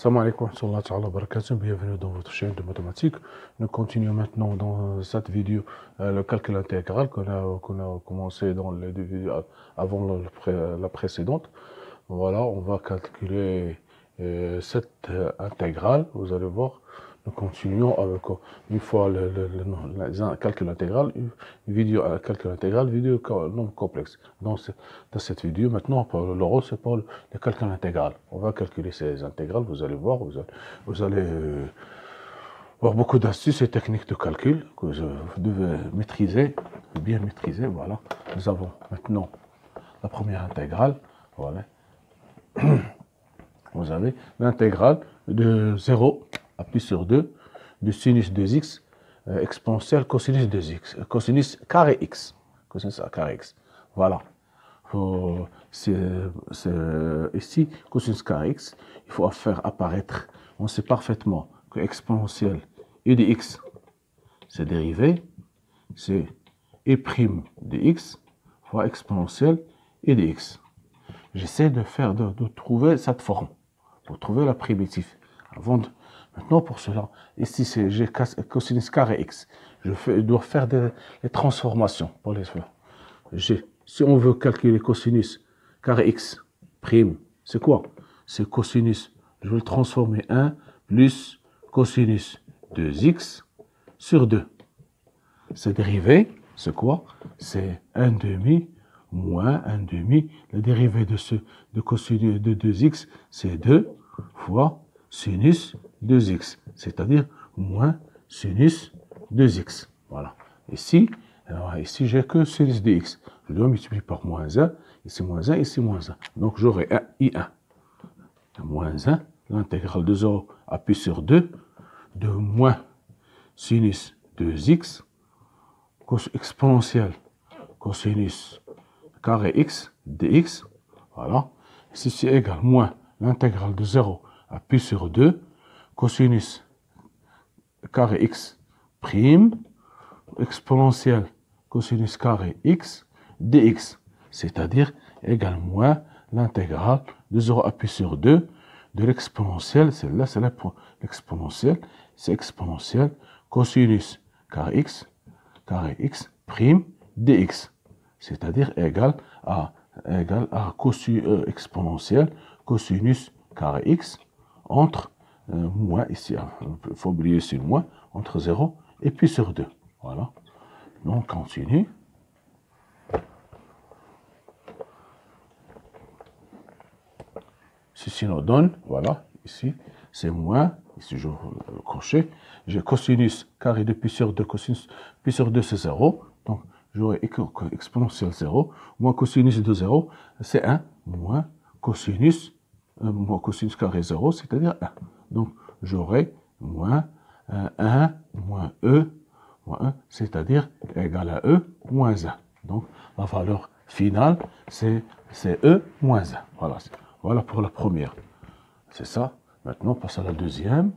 Salam alaikum wa rahmatullahi wa barakatuh, bienvenue dans votre chaîne de mathématiques. Nous continuons maintenant dans cette vidéo le calcul intégral qu'on a commencé dans les deux vidéos avant la précédente. Voilà, on va calculer cette intégrale, vous allez voir. Nous continuons avec une fois le calcul intégral, une vidéo calcul intégral, vidéo non complexe. Dans cette vidéo, maintenant, le rôle c'est pour le calcul intégral. On va calculer ces intégrales, vous allez voir, vous allez voir beaucoup d'astuces et techniques de calcul que vous devez maîtriser, bien maîtriser. Voilà, nous avons maintenant la première intégrale. Voilà, vous avez l'intégrale de 0 à pi sur 2 de sinus 2x exponentielle cosinus 2x, cosinus carré x. Cosinus carré x. Voilà. Ici, cosinus carré x, il faut faire apparaître, on sait parfaitement que exponentielle e de x, c'est dérivé, c'est e' de x fois exponentielle e de x. J'essaie de trouver cette forme, pour trouver la primitive. Maintenant, pour cela, ici, j'ai cosinus carré x. Je dois faire des transformations pour les faire. Si on veut calculer cosinus carré x prime, c'est quoi? C'est cosinus, je vais le transformer 1 plus cosinus 2x sur 2. C'est dérivé, c'est quoi? C'est 1 demi moins 1 demi. La dérivée de cosinus de 2x, c'est 2 fois sinus 2x, c'est-à-dire moins sinus 2x. Voilà. Ici, j'ai que sinus de x. Je dois multiplier par moins 1, ici moins 1, ici moins 1. Donc j'aurai I1. Moins 1, l'intégrale de 0 à pi sur 2, de moins sinus 2x, exponentielle cosinus carré x dx. Voilà. Ici c'est égal moins l'intégrale de 0 à pi sur 2, cosinus carré x prime, exponentielle cosinus carré x dx, c'est-à-dire égal moins l'intégrale de 0 à pi sur 2 de l'exponentielle, celle-là c'est l'exponentielle, c'est exponentielle cosinus carré x prime dx, c'est-à-dire égal à exponentielle cosinus carré x entre moins, ici, il faut oublier ici le moins, entre 0 et pi sur 2. Voilà. Donc, on continue. Ceci nous donne, voilà, ici, c'est moins, ici je vais le cocher, j'ai cosinus carré de pi sur 2, cosinus pi sur 2 c'est 0, donc j'aurai exponentielle 0, moins cosinus de 0, c'est 1, moins cosinus carré 0, c'est-à-dire 1. Donc j'aurai moins 1 moins e, moins 1, c'est-à-dire égal à e moins 1. Donc la valeur finale, c'est e moins 1. Voilà. Voilà pour la première. C'est ça. Maintenant, on passe à la deuxième.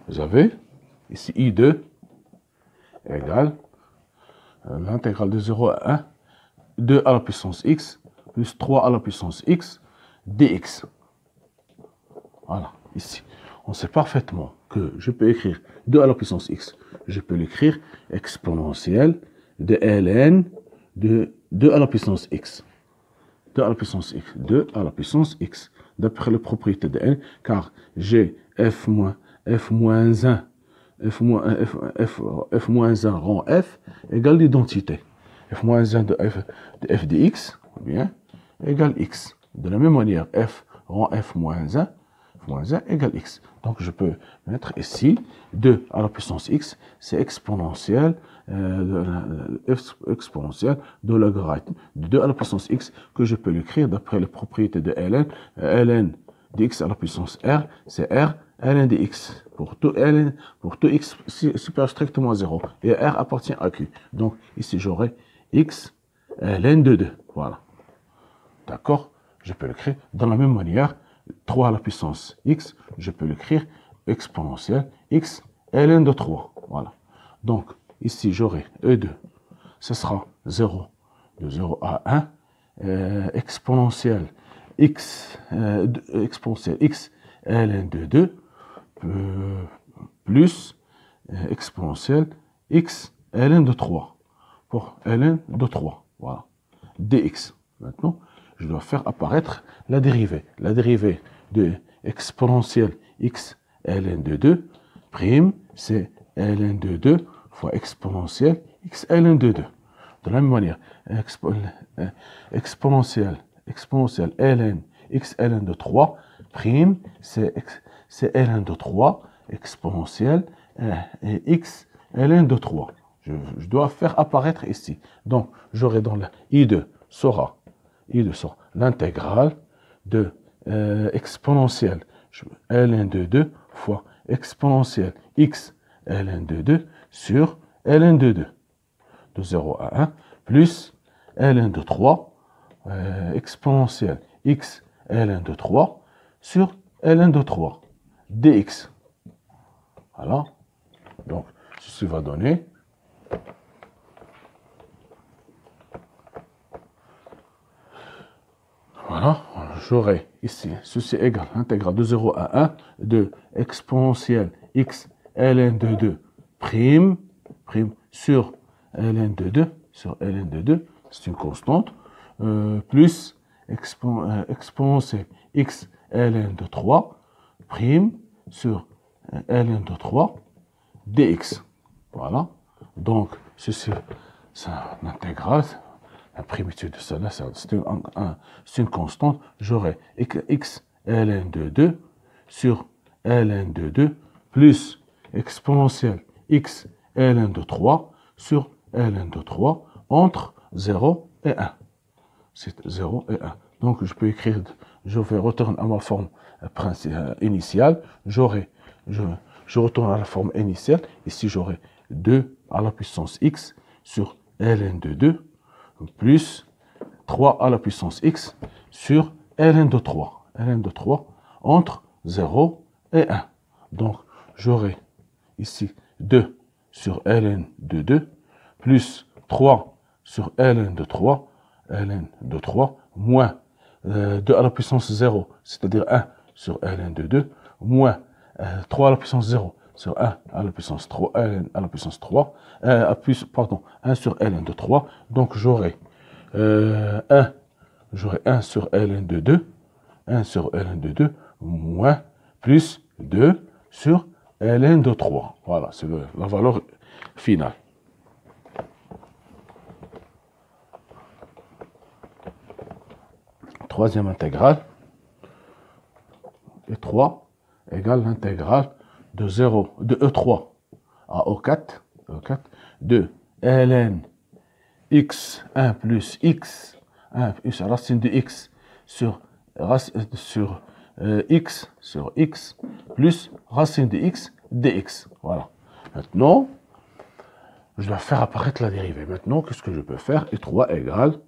Vous avez ici I2 égale l'intégrale de 0 à 1, 2 à la puissance x, plus 3 à la puissance x, dx. Voilà, ici. On sait parfaitement que je peux écrire 2 à la puissance x. Je peux l'écrire exponentielle de ln de 2 à la puissance x. 2 à la puissance x. 2 à la puissance x. D'après la propriété de n, car j'ai f moins 1 rend f égale l'identité. f moins 1 de f de x, bien, égale x. De la même manière, f rend f moins 1 égale x. Donc je peux mettre ici 2 à la puissance x, c'est exponentielle de logarithme de 2 à la puissance x que je peux l'écrire d'après les propriétés de ln. ln de x à la puissance r, c'est r ln de x. Pour tout x supérieur strictement à 0. Et r appartient à q. Donc ici j'aurai x ln de 2. Voilà. D'accord? Je peux l'écrire de la même manière. 3 à la puissance x, je peux l'écrire exponentielle x ln de 3. Voilà. Donc, ici, j'aurai E2. Ce sera 0 de 0 à 1 exponentielle x ln de 2 plus exponentielle x ln de 3 pour ln de 3. Voilà. dx. Maintenant, je dois faire apparaître la dérivée. La dérivée de exponentielle x ln de 2 prime, c'est ln de 2 fois exponentielle x ln de 2. De la même manière, exponentielle ln x ln de 3 prime, c'est ln de 3 exponentielle x ln de 3. Je dois faire apparaître ici. Donc, j'aurai dans la I2 sera l'intégrale de exponentielle ln de 2 fois exponentielle x ln de 2 sur ln de 2 de 0 à 1 plus ln de 3 exponentielle x ln de 3 sur ln de 3 dx. Voilà. Donc, ceci va donner voilà, j'aurai ici, ceci égale l'intégrale de 0 à 1 de exponentielle x ln de 2 prime sur ln de 2, c'est une constante, plus exponentielle x ln de 3 prime sur ln de 3 dx. Voilà, donc ceci, c'est une intégrale. La primitive de cela, c'est une constante. J'aurai x ln de 2 sur ln de 2 plus exponentielle x ln de 3 sur ln de 3 entre 0 et 1. C'est 0 et 1. Donc, je peux écrire, je vais retourner à ma forme initiale. Je retourne à la forme initiale. Ici, j'aurai 2 à la puissance x sur ln de 2 plus 3 à la puissance x sur ln de 3. ln de 3 entre 0 et 1. Donc, j'aurai ici 2 sur ln de 2 plus 3 sur ln de 3, moins 2 à la puissance 0, c'est-à-dire 1 sur ln de 2, moins 3 à la puissance 0 sur 1 à la puissance 3, ln à la puissance 3, 1 sur ln de 3. Donc, j'aurai 1 sur ln de 2, 1 sur ln de 2, moins plus 2 sur ln de 3. Voilà, c'est la valeur finale. Troisième intégrale, E3 égale l'intégrale de E3 à E4, de ln x1 plus x1 plus racine de x sur x plus racine de x dx. Voilà. Maintenant, je dois faire apparaître la dérivée. Maintenant, qu'est-ce que je peux faire? E3 égale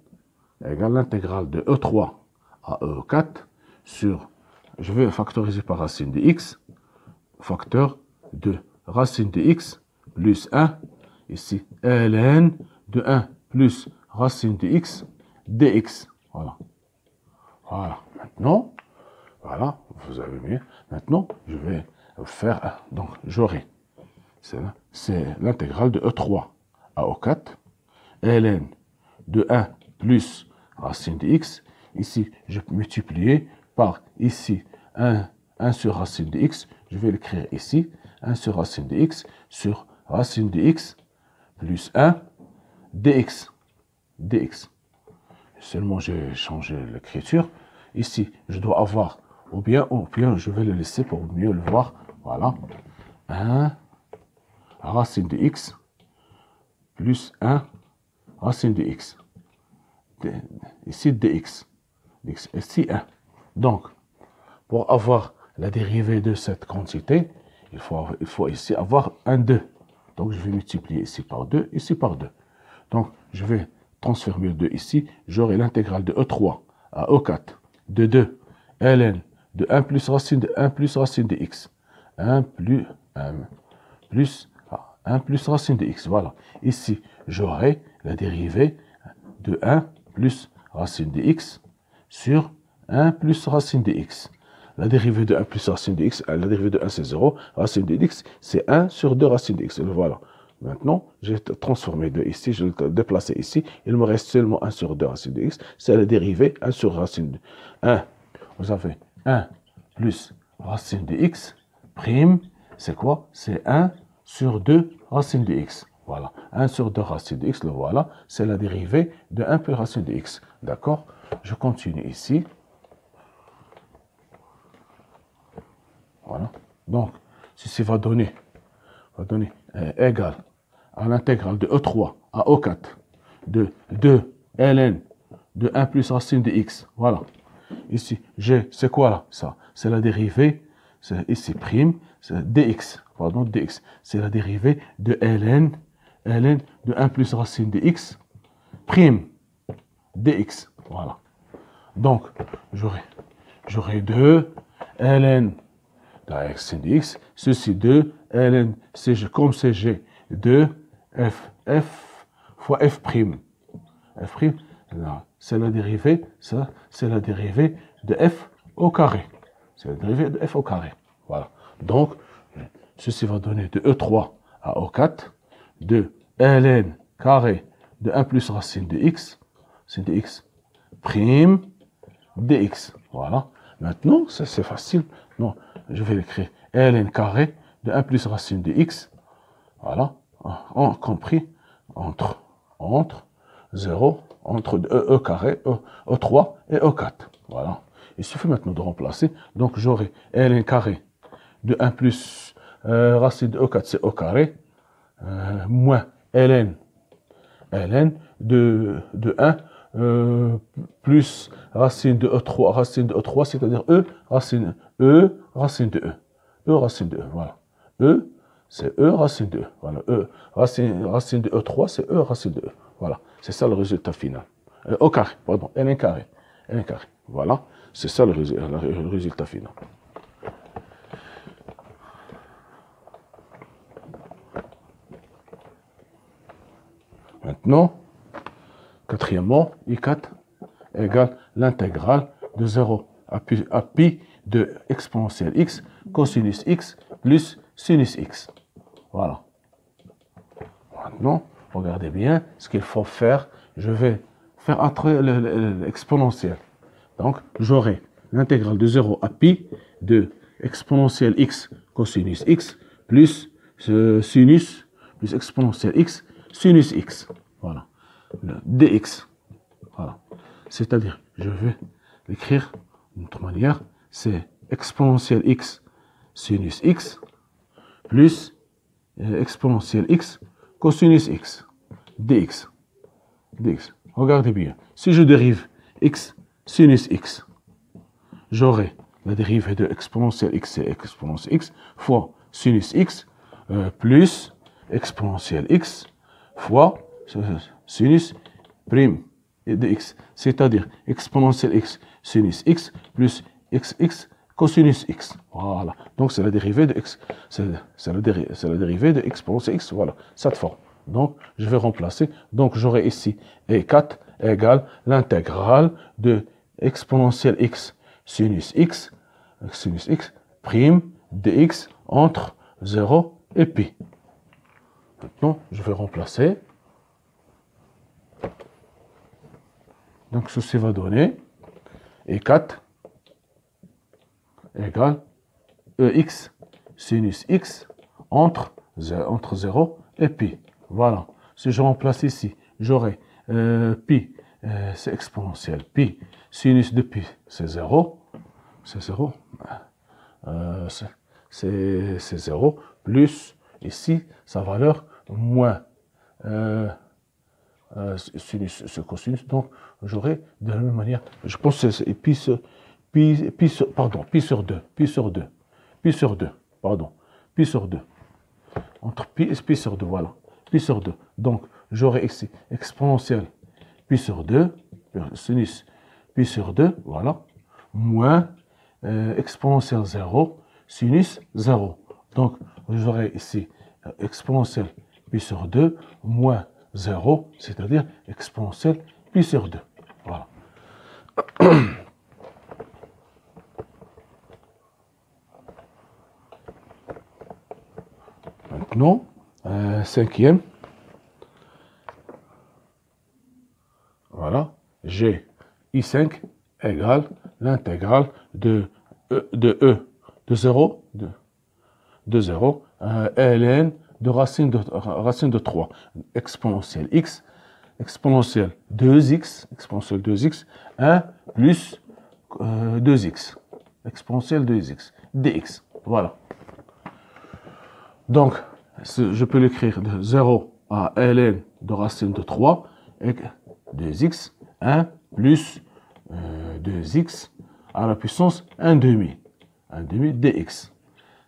l'intégrale de E3 à E4 sur, je vais factoriser par racine de x, facteur de racine de x plus 1, ici ln de 1 plus racine de x dx. Voilà. Voilà. Maintenant, voilà, vous avez vu. Maintenant, je vais faire, donc j'aurai, c'est l'intégrale de E3 à E4, ln de 1 plus racine de x. Ici, je peux multiplier par ici 1 sur racine de x. Je vais l'écrire ici, 1 sur racine de x sur racine de x plus 1 dx. Seulement, j'ai changé l'écriture. Ici, je dois avoir, ou bien je vais le laisser pour mieux le voir. Voilà. 1 racine de x plus 1 racine de x. Ici, dx. Ici, 1. Donc, pour avoir la dérivée de cette quantité, il faut ici avoir un 2. Donc, je vais multiplier ici par 2, ici par 2. Donc, je vais transformer le 2 ici. J'aurai l'intégrale de E3 à E4 de 2 ln de 1 plus racine de x. 1 plus racine de x. Voilà. Ici, j'aurai la dérivée de 1 plus racine de x sur 1 plus racine de x. La dérivée de 1 plus racine de x, la dérivée de 1 c'est 0, racine de x c'est 1 sur 2 racine de x. Et le voilà. Maintenant, j'ai transformé 2 ici, je l'ai déplacé ici, il me reste seulement 1 sur 2 racine de x, c'est la dérivée 1 sur racine de 1. Vous avez 1 plus racine de x, prime, c'est quoi? C'est 1 sur 2 racine de x. Voilà, 1 sur 2 racine de x, le voilà, c'est la dérivée de 1 plus racine de x. D'accord? Je continue ici. Voilà. Donc, ceci va donner égal à l'intégrale de E3 à O4 de 2 ln de 1 plus racine de x. Voilà. Ici, G, c'est quoi là? Ça, c'est la dérivée, ici prime, c'est dx, pardon, dx. C'est la dérivée de ln de 1 plus racine de x, prime, dx. Voilà. Donc, j'aurai 2 ln de la racine de x, ceci 2 ln, cg, comme c'est g, 2 f fois f prime. F prime, c'est la dérivée, ça, c'est la dérivée de f au carré. C'est la dérivée de f au carré. Voilà. Donc, ceci va donner de E3 à O4, de ln carré de 1 plus racine de x, c'est de x prime dx. Voilà. Maintenant, ça c'est facile. Non, je vais l'écrire ln carré de 1 plus racine de x. Voilà. Compris entre 0, entre E carré, E3 et E4. Voilà. Il suffit maintenant de remplacer. Donc, j'aurai ln carré de 1 plus racine de E4, c'est E carré, moins ln de 1 plus racine de E3, c'est-à-dire E racine de E. E racine de E, voilà. E, c'est E racine de E. Voilà. E racine de E3, c'est E racine de E. Voilà. C'est ça le résultat final. Au carré, pardon, ln carré. Ln carré. Voilà. C'est ça le résultat final. Maintenant, quatrièmement, I4 égale l'intégrale de 0 à pi de exponentielle x cosinus x plus sinus x. Voilà. Maintenant, regardez bien ce qu'il faut faire. Je vais faire entrer l'exponentielle. Donc, j'aurai l'intégrale de 0 à pi de exponentielle x cosinus x plus sinus plus exponentielle x sinus x. Voilà. Le dx. Voilà. C'est-à-dire, je vais l'écrire d'une autre manière, c'est exponentielle x sinus x plus exponentielle x cosinus x dx. dx. Regardez bien. Si je dérive x sinus x, j'aurai la dérivée de exponentielle x, c'est exponentielle x, fois sinus x, plus exponentielle x, fois sinus prime de x, c'est-à-dire exponentielle x sinus x plus xx cosinus x. Voilà. Donc c'est la dérivée de x, c'est la dérivée de exponentielle x. Voilà, cette forme. Donc je vais remplacer. Donc j'aurai ici E4 égale l'intégrale de exponentielle x sinus x prime dx entre 0 et pi. Maintenant, je vais remplacer. Donc, ceci va donner E4 égale EX sinus x entre 0 et pi. Voilà. Si je remplace ici, j'aurai pi, c'est exponentiel. Pi, sinus de pi, c'est 0. C'est 0. C'est 0. Plus, ici, sa valeur, moins sinus, ce cosinus. Donc, j'aurai de la même manière, je pense que c'est pi sur 2. Entre pi et pi sur 2, voilà. Pi sur 2. Donc, j'aurai ici exponentielle pi sur 2, sinus pi sur 2, voilà, moins exponentielle 0, sinus 0. Donc, j'aurai ici exponentielle pi sur 2, moins 0, c'est-à-dire exponentielle pi sur 2. Voilà. Maintenant, cinquième. Voilà. J'ai I5 égale l'intégrale de E de 0, de 0 ln de racine de 3 exponentielle x, exponentielle 2x, 1 plus 2x, exponentielle 2x, dx. Voilà. Donc, je peux l'écrire de 0 à ln de racine de 3 et 2x, 1 plus 2x à la puissance 1 demi dx.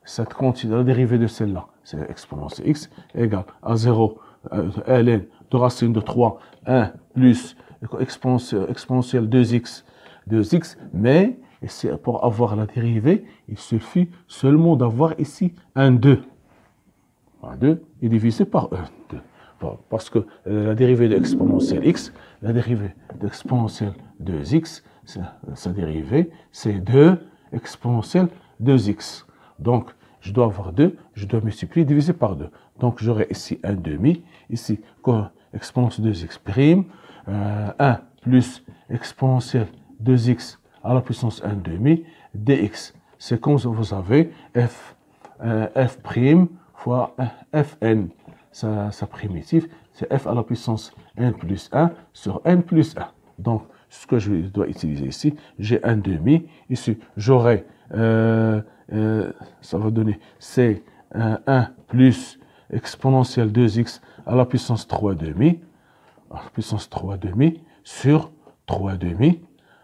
Cette quantité, la dérivée de celle-là, c'est exponentielle x, égale à 0 ln de racine de 3, 1 plus exponentielle 2x, mais pour avoir la dérivée, il suffit seulement d'avoir ici un 2. Un 2 est divisé par 1. 2. Parce que la dérivée de exponentielle x, la dérivée d'exponentielle 2x, sa dérivée, c'est 2 exponentielle 2x. Donc, je dois avoir 2, je dois multiplier, diviser par 2. Donc, j'aurai ici 1 demi, ici, exponentielle 2x prime, 1 plus exponentielle 2x à la puissance 1 demi, dx. C'est comme vous avez f prime fois fn. Sa primitive, c'est f à la puissance n plus 1 sur n plus 1. Donc, ce que je dois utiliser ici, j'ai 1 demi. Ici, j'aurai, ça va donner c 1 plus exponentielle 2x à la puissance 3 demi, à la puissance 3 demi sur 3 demi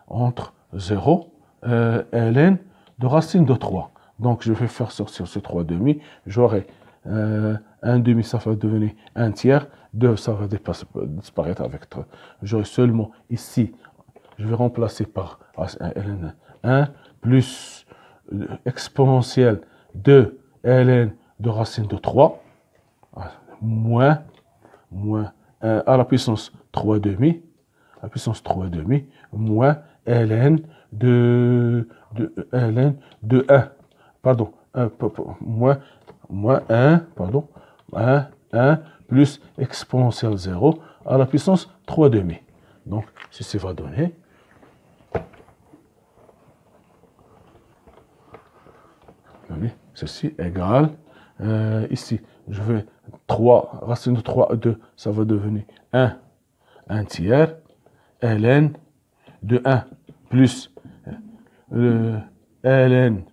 entre 0 ln de racine de 3. Donc, je vais faire sortir ce 3 demi. J'aurai 1 demi, ça va devenir 1 tiers. 2, ça va disparaître avec 3. J'aurai seulement ici, je vais remplacer par ln 1 plus exponentielle de ln de racine de 3 moins 1 à la puissance 3 demi, à la puissance 3 demi, moins ln de 1, pardon, moins 1, pardon, 1 plus exponentielle 0 à la puissance 3 demi. Donc, ceci va donner ceci égale, ici, je vais 3, racine de 3, 2, ça va devenir 1 tiers, ln de 1 plus ln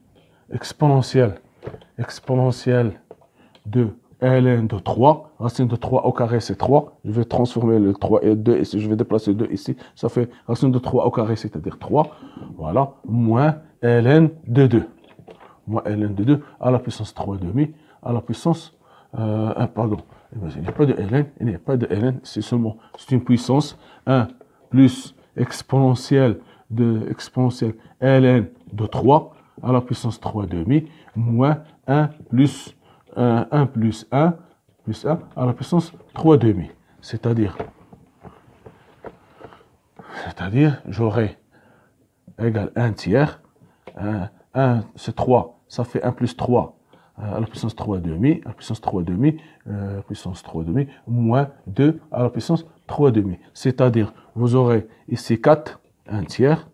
exponentielle de ln de 3, racine de 3 au carré c'est 3, je vais transformer le 3 et 2 ici, je vais déplacer 2 ici, ça fait racine de 3 au carré, c'est-à-dire 3, voilà, moins ln de 2. Moins ln de 2 à la puissance 3 demi, à la puissance, pardon, il n'y a pas de ln, c'est seulement, c'est une puissance, 1 plus exponentielle ln de 3 à la puissance 3 demi, moins 1 plus 1 plus 1 à la puissance 3 demi. C'est-à-dire, j'aurai égal 1 tiers, 1 c'est 3, ça fait 1 plus 3 à la puissance 3 demi, à la puissance 3 demi, moins 2 à la puissance 3 demi. C'est-à-dire, vous aurez ici 4, 1 tiers,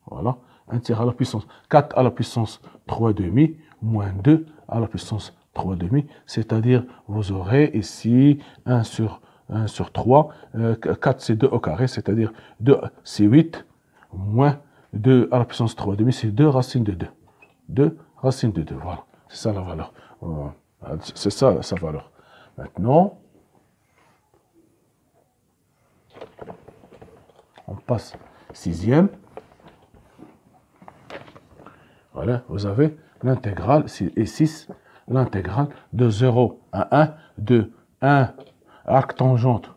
voilà, 1 tiers à la puissance 4 à la puissance 3 demi, moins 2 à la puissance 3 demi. C'est-à-dire, vous aurez ici 1 sur 3, 4 c'est 2 au carré, c'est-à-dire 2 c'est 8, moins 2 à la puissance 3 demi, c'est 2 racine de 2. 2 racine de 2, voilà. C'est ça la valeur. C'est ça sa valeur. Maintenant, on passe sixième. Voilà, vous avez l'intégrale, et 6, l'intégrale de 0 à 1, de 1 arc tangente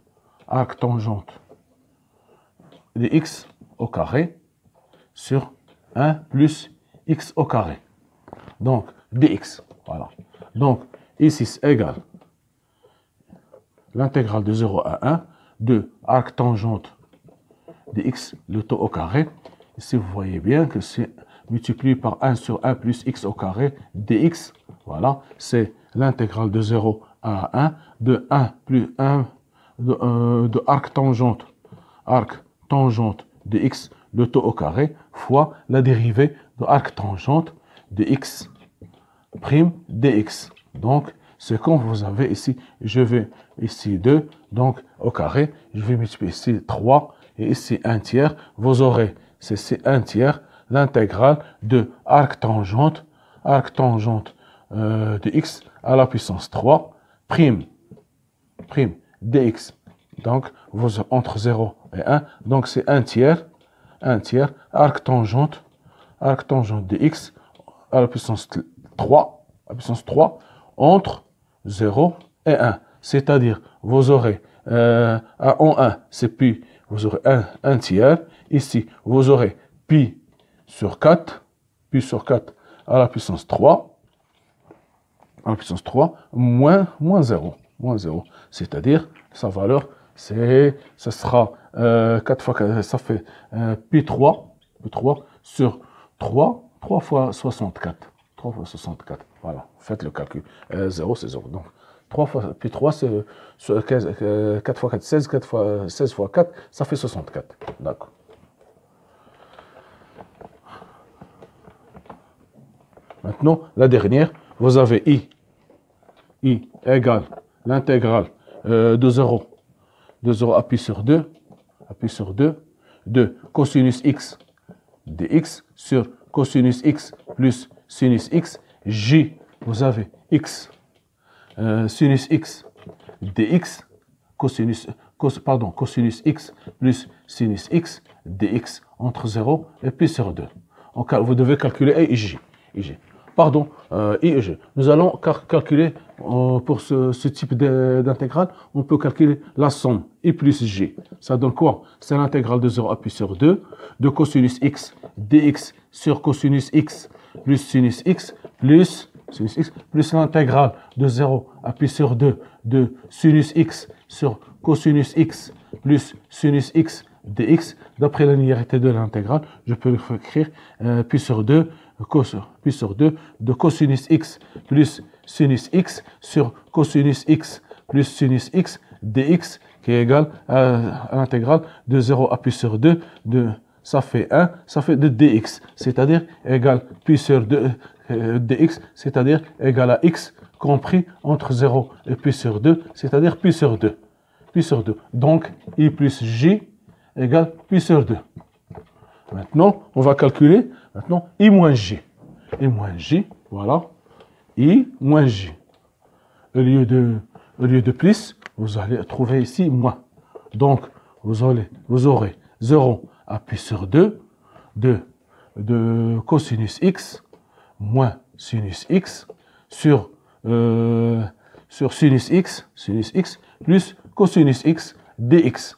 de x au carré sur 1 plus x au carré. Donc, dx, voilà. Donc, I6 égale l'intégrale de 0 à 1 de arc tangente de x le taux au carré. Ici, vous voyez bien que c'est multiplié par 1 sur 1 plus x au carré dx. Voilà, c'est l'intégrale de 0 à 1 de 1 plus 1 de arc tangente de x le taux au carré fois la dérivée de arc tangente de x prime dx. Donc, c'est comme vous avez ici, je vais ici 2, donc au carré, je vais multiplier ici 3 et ici 1 tiers. Vous aurez, c'est 1 tiers, l'intégrale de arc tangente de x à la puissance 3 prime dx. Donc, vous entre 0 et 1, donc c'est 1 tiers, arc tangente de x à la puissance 3, entre 0 et 1. C'est-à-dire, vous aurez en 1, c'est pi, vous aurez 1 tiers. Ici, vous aurez pi sur 4 à la puissance 3, moins 0. C'est-à-dire, sa valeur, ça sera 4 fois 4, ça fait pi 3 sur 3 fois 64. 3 fois 64, voilà, faites le calcul. 0, c'est 0. Donc, 3 fois, puis 3, c'est 4 fois 4, 16, 16 fois 4, ça fait 64. D'accord. Maintenant, la dernière, vous avez i égale l'intégrale de 0 à pi sur 2, de cosinus x dx sur cosinus x plus sinus x, j, vous avez x, sinus x dx, cosinus x plus sinus x dx entre 0 et pi sur 2. Donc, vous devez calculer i et j. Pardon, i et j. Nous allons calculer, pour ce type d'intégrale, on peut calculer la somme i plus j. Ça donne quoi? C'est l'intégrale de 0 à pi sur 2 de cosinus x dx sur cosinus x plus sinus x plus l'intégrale de 0 à pi sur 2 de sinus x sur cosinus x plus sinus x dx. D'après la linéarité de l'intégrale, je peux écrire pi sur 2 de cosinus x plus sinus x sur cosinus x plus sinus x dx qui est égal à l'intégrale de 0 à pi sur 2 de, ça fait 1, ça fait de dx, c'est-à-dire égal pi sur 2 dx, c'est-à-dire égal à x compris entre 0 et pi sur 2, c'est-à-dire pi sur 2. Donc, i plus j égale pi sur 2. Maintenant, on va calculer i moins j. Voilà. I moins j. Au lieu de plus, vous allez trouver ici moins. Donc, vous aurez 0 à pi sur 2 de cosinus x moins sinus x sur sinus x plus cosinus x dx.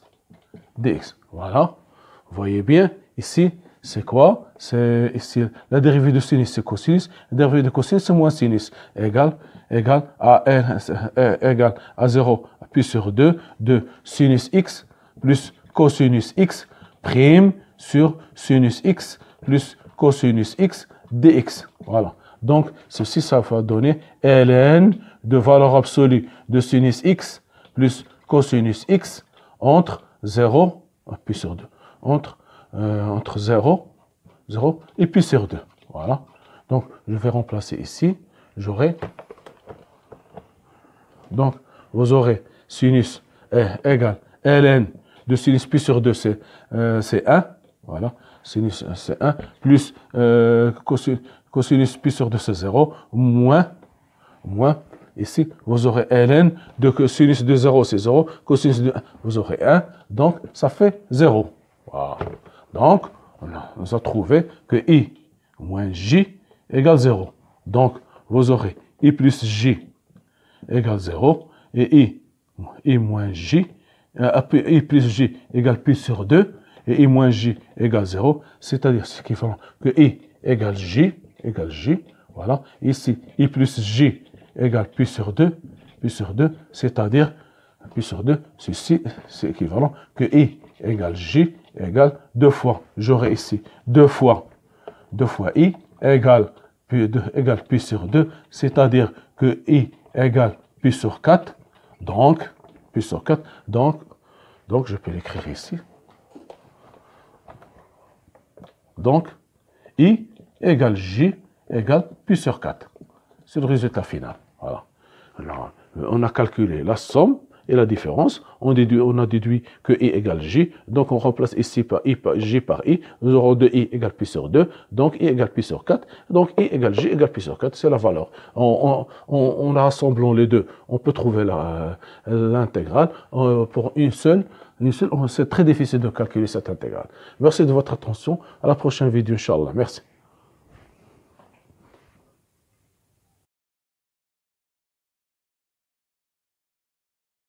Voilà. Vous voyez bien, ici, c'est quoi? C'est ici, la dérivée de sinus, c'est cosinus. La dérivée de cosinus, c'est moins sinus. Égal à 0 à pi sur 2 de sinus x plus cosinus x prime sur sinus x plus cosinus x dx. Voilà. Donc, ceci, ça va donner ln de valeur absolue de sinus x plus cosinus x entre 0 à pi sur 2. Entre 0 et pi sur 2. Voilà. Donc, je vais remplacer ici. Donc, vous aurez sinus égale ln de sinus pi sur 2, c'est 1. Voilà. Sinus, c'est 1. Plus cosinus pi sur 2, c'est 0. Moins. Ici, vous aurez ln de sinus de 0, c'est 0. Cosinus de 1, vous aurez 1. Donc, ça fait 0. Voilà. Donc, on a trouvé que i moins j égale 0. Donc, vous aurez i plus j égale 0 et i moins j, i plus j égale pi sur 2 et i moins j égale 0, c'est-à-dire ce qui fait que i égale j, voilà. Ici, i plus j égale pi sur 2, c'est-à-dire pi sur 2, ceci, c'est équivalent que i égale j égale 2 fois, j'aurai ici 2 fois I égale pi sur 2, c'est-à-dire que I égale pi sur 4, donc, pi sur 4, donc je peux l'écrire ici. Donc, I égale J égale pi sur 4. C'est le résultat final. Voilà. Alors, on a calculé la somme et la différence. On a déduit que I égale J. Donc, on remplace ici par J par I. Nous aurons 2I égale pi sur 2. Donc, I égale pi sur 4. Donc, I égale J égale pi sur 4. C'est la valeur. En rassemblant les deux, on peut trouver l'intégrale. Pour une seule, c'est très difficile de calculer cette intégrale. Merci de votre attention. À la prochaine vidéo, Inch'Allah. Merci.